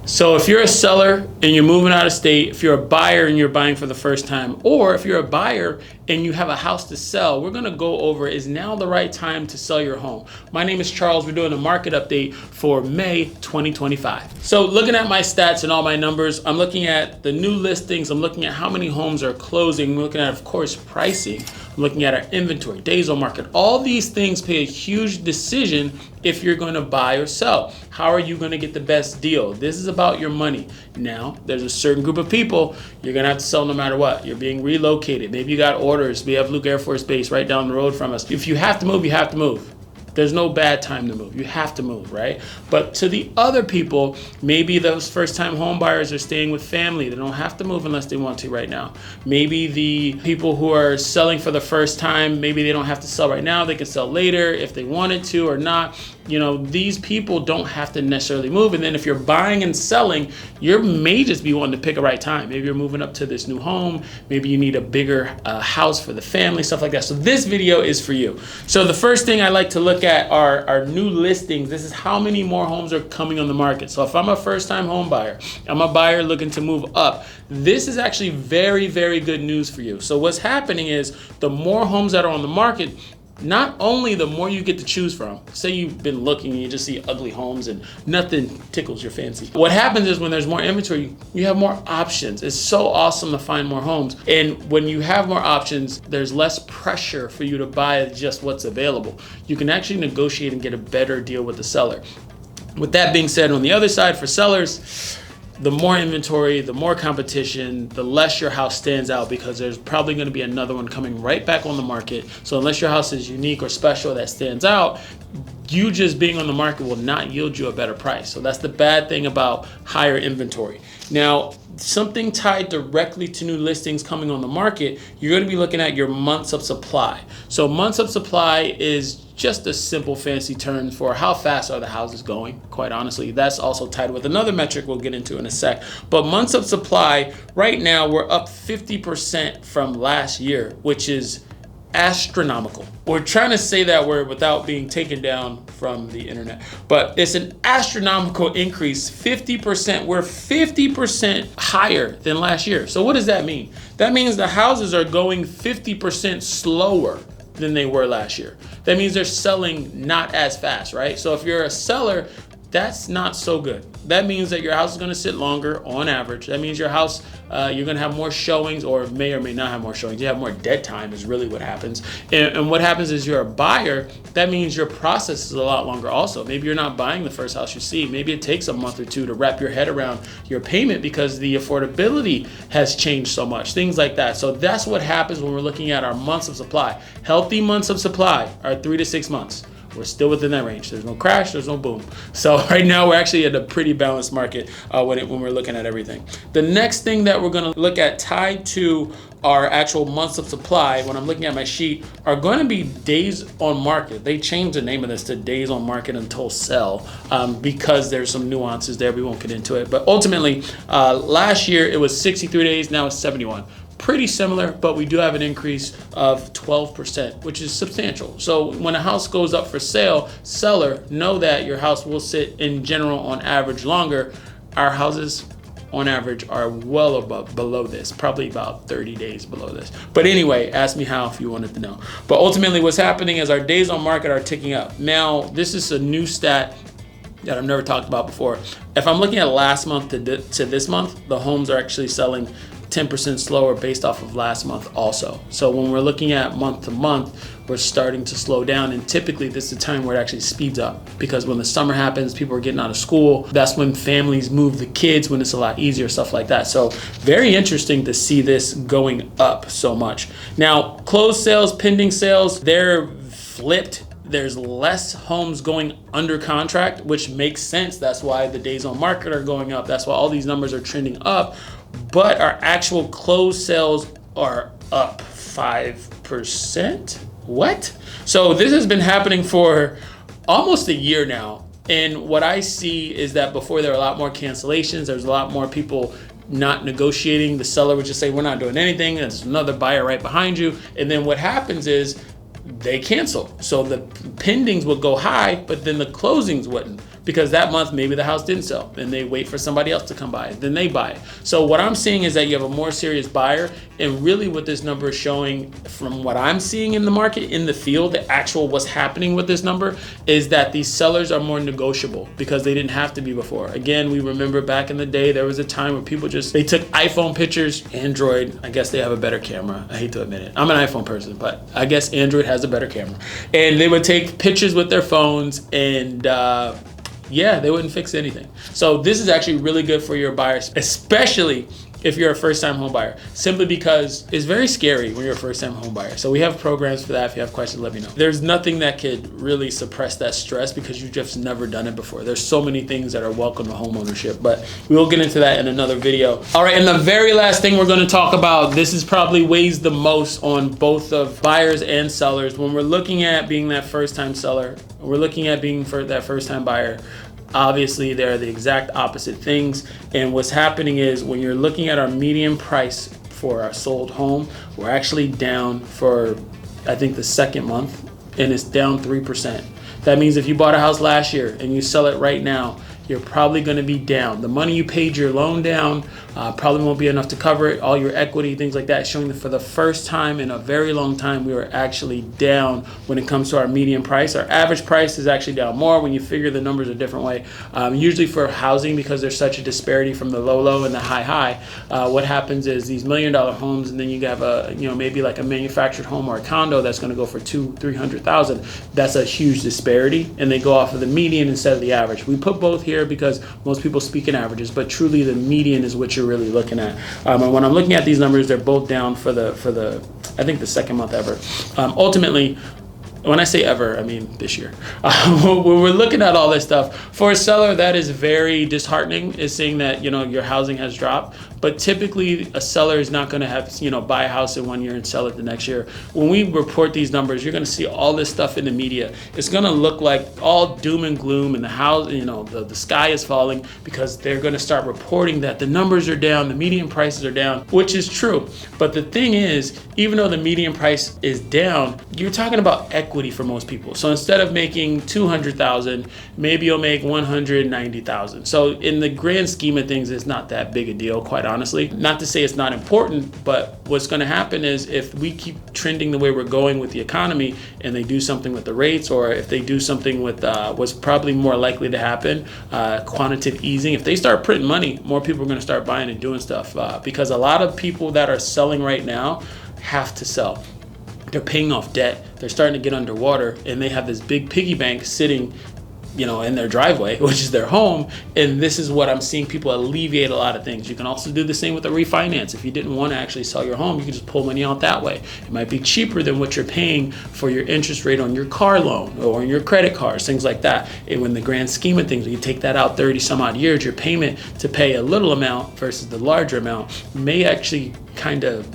So if you're a seller and you're moving out of state, if you're a buyer and you're buying for the first time, or if you're a buyer and you have a house to sell, we're gonna go over, is now the right time to sell your home? My name is Charles. We're doing a market update for May 2025. So looking at my stats and all my numbers, I'm looking at the new listings, I'm looking at how many homes are closing, we're looking at, of course, pricing, I'm looking at our inventory, days on market. All these things play a huge decision if you're gonna buy or sell. How are you gonna get the best deal? This is about your money. Now, there's a certain group of people you're gonna have to sell no matter what. You're being relocated. Maybe you got orders. We have Luke Air Force Base right down the road from us. If you have to move, you have to move. There's no bad time to move. You have to move, right? But to the other people, maybe those first-time home buyers are staying with family. They don't have to move unless they want to right now. Maybe the people who are selling for the first time, maybe they don't have to sell right now. They can sell later if they wanted to or not. You know, these people don't have to necessarily move. And then if you're buying and selling, you may just be wanting to pick a right time. Maybe you're moving up to this new home. Maybe you need a bigger house for the family, stuff like that. So this video is for you. So the first thing I like to look at are our new listings. This is how many more homes are coming on the market. So if I'm a first-time home buyer, I'm a buyer looking to move up, this is actually very, very good news for you. So what's happening is the more homes that are on the market, not only the more you get to choose from. Say you've been looking and you just see ugly homes and nothing tickles your fancy. What happens is when there's more inventory, you have more options. It's so awesome to find more homes. And when you have more options, there's less pressure for you to buy just what's available. You can actually negotiate and get a better deal with the seller. With that being said, on the other side for sellers, the more inventory, the more competition, the less your house stands out, because there's probably going to be another one coming right back on the market. So unless your house is unique or special that stands out, you just being on the market will not yield you a better price. So that's the bad thing about higher inventory. Now, something tied directly to new listings coming on the market, you're going to be looking at your months of supply. So months of supply is just a simple fancy term for how fast are the houses going, quite honestly. That's also tied with another metric we'll get into in a sec. But months of supply, right now we're up 50% from last year, which is astronomical. We're trying to say that word without being taken down from the internet, but it's an astronomical increase, 50%. We're 50% higher than last year. So what does that mean? That means the houses are going 50% slower than they were last year. That means they're selling not as fast, right? So if you're a seller, that's not so good. That means that your house is gonna sit longer on average. That means your house, you're gonna have more showings, or may or may not have more showings. You have more dead time is really what happens. And what happens is you're a buyer, that means your process is a lot longer also. Maybe you're not buying the first house you see. Maybe it takes a month or two to wrap your head around your payment because the affordability has changed so much, things like that. So that's what happens when we're looking at our months of supply. Healthy months of supply are 3 to 6 months. We're still within that range. There's no crash, there's no boom. So right now we're actually at a pretty balanced market when we're looking at everything. The next thing that we're gonna look at tied to our actual months of supply, when I'm looking at my sheet, are gonna be days on market. They changed the name of this to days on market until sell because there's some nuances there. We won't get into it. But ultimately, last year it was 63 days, now it's 71. Pretty similar, but we do have an increase of 12%, which is substantial. So when a house goes up for sale, seller, know that your house will sit in general on average longer. Our houses on average are well below this, probably about 30 days below this. But anyway, ask me how if you wanted to know. But ultimately what's happening is our days on market are ticking up. Now, this is a new stat that I've never talked about before. If I'm looking at last month to this month, the homes are actually selling 10% slower based off of last month also. So when we're looking at month to month, we're starting to slow down, and typically this is the time where it actually speeds up, because when the summer happens, people are getting out of school. That's when families move the kids, when it's a lot easier, stuff like that. So very interesting to see this going up so much. Now, closed sales, pending sales, they're flipped. There's less homes going under contract, which makes sense. That's why the days on market are going up. That's why all these numbers are trending up. But our actual closed sales are up 5%. What? So this has been happening for almost a year now. And what I see is that before there were a lot more cancellations, there's a lot more people not negotiating. The seller would just say, we're not doing anything. There's another buyer right behind you. And then what happens is they cancel. So the pendings would go high, but then the closings wouldn't. because that month maybe the house didn't sell, and they wait for somebody else to come buy it, then they buy it. So what I'm seeing is that you have a more serious buyer, and really what this number is showing from what I'm seeing in the market, in the field, the actual what's happening with this number is that these sellers are more negotiable because they didn't have to be before. Again, we remember back in the day, there was a time where people they took iPhone pictures. Android, I guess they have a better camera. I hate to admit it. I'm an iPhone person, but I guess Android has a better camera. And they would take pictures with their phones, and yeah, they wouldn't fix anything. So this is actually really good for your buyers, especially if you're a first-time home buyer, simply because it's very scary when you're a first-time home buyer. So we have programs for that. If you have questions, let me know. There's nothing that could really suppress that stress because you've just never done it before. There's so many things that are welcome to home ownership, but we'll get into that in another video. All right, and the very last thing we're gonna talk about, this is probably weighs the most on both of buyers and sellers. When we're looking at being that first-time seller, we're looking at being that first-time buyer, obviously they're the exact opposite things. And what's happening is when you're looking at our median price for our sold home, we're actually down for, I think, the second month, and it's down 3%. That means if you bought a house last year and you sell it right now, you're probably going to be down. The money you paid your loan down probably won't be enough to cover it. All your equity, things like that, showing that for the first time in a very long time, we were actually down when it comes to our median price. Our average price is actually down more when you figure the numbers a different way. Usually for housing, because there's such a disparity from the low and the high, what happens is these $1 million homes, and then you have a, maybe like a manufactured home or a condo that's going to go for $200,000-300,000. That's a huge disparity, and they go off of the median instead of the average. We put both here because most people speak in averages, but truly the median is what you're really looking at. And when I'm looking at these numbers, they're both down for the I think the second month ever. Ultimately, when I say ever, I mean this year. When we're looking at all this stuff, for a seller, that is very disheartening, is seeing that, your housing has dropped. But typically, a seller is not going to have, buy a house in 1 year and sell it the next year. When we report these numbers, you're going to see all this stuff in the media. It's going to look like all doom and gloom, and the house, the sky is falling, because they're going to start reporting that the numbers are down, the median prices are down, which is true. But the thing is, even though the median price is down, you're talking about equity for most people. So instead of making $200,000, maybe you'll make $190,000. So in the grand scheme of things, it's not that big a deal, quite honestly. Not to say it's not important, but what's going to happen is if we keep trending the way we're going with the economy, and they do something with the rates, or if they do something with what's probably more likely to happen, quantitative easing, if they start printing money, more people are going to start buying and doing stuff, because a lot of people that are selling right now have to sell. They're paying off debt, they're starting to get underwater, and they have this big piggy bank sitting in their driveway, which is their home. And this is what I'm seeing people alleviate a lot of things. You can also do the same with a refinance. If you didn't want to actually sell your home, you can just pull money out that way. It might be cheaper than what you're paying for your interest rate on your car loan or on your credit cards, things like that. And in the grand scheme of things, when you take that out 30 some odd years, your payment to pay a little amount versus the larger amount may actually kind of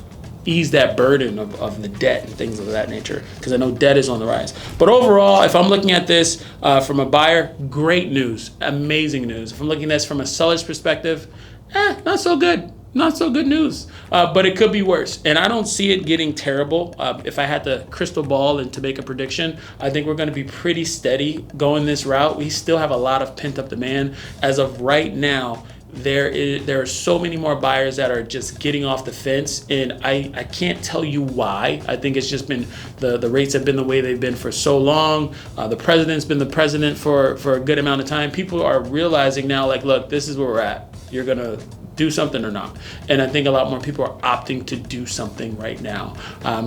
ease that burden of the debt and things of that nature, because I know debt is on the rise. But overall, if I'm looking at this from a buyer, great news, amazing news. If I'm looking at this from a seller's perspective, not so good. Not so good news, but it could be worse. And I don't see it getting terrible. If I had the crystal ball and to make a prediction, I think we're going to be pretty steady going this route. We still have a lot of pent up demand. As of right now, there are so many more buyers that are just getting off the fence, and I can't tell you why. I think it's just been the rates have been the way they've been for so long. The president's been the president for a good amount of time. People are realizing now, like, look, this is where we're at. You're gonna do something or not. And I think a lot more people are opting to do something right now.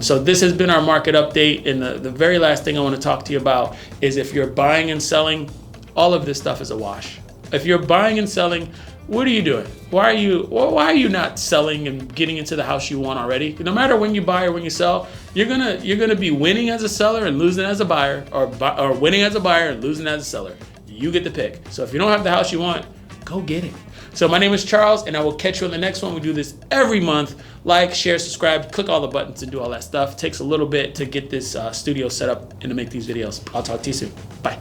So this has been our market update. And the very last thing I want to talk to you about is, if you're buying and selling, all of this stuff is a wash. If you're buying and selling, what are you doing? Why are you not selling and getting into the house you want already? No matter when you buy or when you sell, you're gonna be winning as a seller and losing as a buyer, or winning as a buyer and losing as a seller. You get the pick. So if you don't have the house you want, go get it. So my name is Charles, and I will catch you on the next one. We do this every month. Like, share, subscribe, click all the buttons and do all that stuff. It takes a little bit to get this studio set up and to make these videos. I'll talk to you soon. Bye.